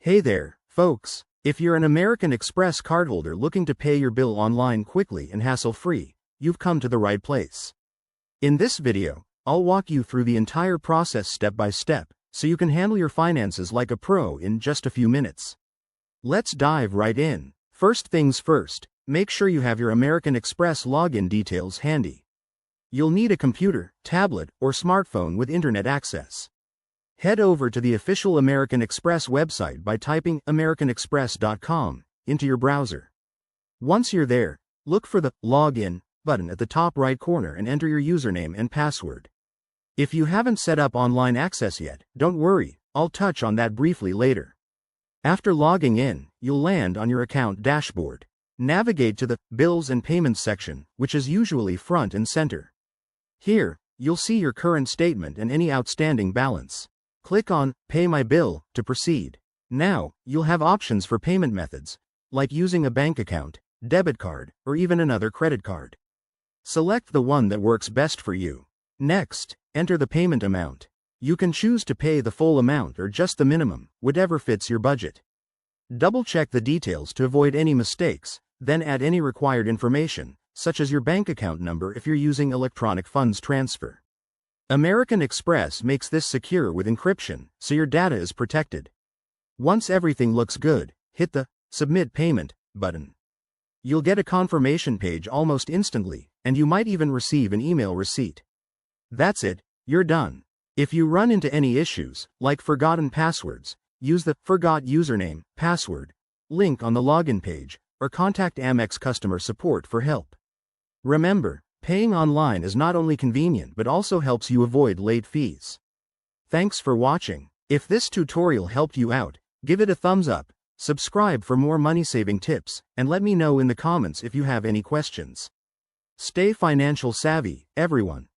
Hey there, folks. If you're an American Express cardholder looking to pay your bill online quickly and hassle-free, you've come to the right place. In this video, I'll walk you through the entire process step by step, so you can handle your finances like a pro in just a few minutes. Let's dive right in. First things first, make sure you have your American Express login details handy. You'll need a computer, tablet, or smartphone with internet access. Head over to the official American Express website by typing americanexpress.com into your browser. Once you're there, look for the Login button at the top right corner and enter your username and password. If you haven't set up online access yet, don't worry, I'll touch on that briefly later. After logging in, you'll land on your account dashboard. Navigate to the Bills and Payments section, which is usually front and center. Here, you'll see your current statement and any outstanding balance. Click on Pay My Bill to proceed. Now, you'll have options for payment methods, like using a bank account, debit card, or even another credit card. Select the one that works best for you. Next, enter the payment amount. You can choose to pay the full amount or just the minimum, whatever fits your budget. Double-check the details to avoid any mistakes, then add any required information, such as your bank account number if you're using electronic funds transfer. American Express makes this secure with encryption, so your data is protected. Once everything looks good, hit the Submit Payment button. You'll get a confirmation page almost instantly, and you might even receive an email receipt. That's it, you're done. If you run into any issues, like forgotten passwords, use the Forgot Username, Password link on the login page, or contact Amex customer support for help. Remember, paying online is not only convenient but also helps you avoid late fees. Thanks for watching. If this tutorial helped you out, give it a thumbs up, subscribe for more money-saving tips, and let me know in the comments if you have any questions. Stay financial savvy, everyone.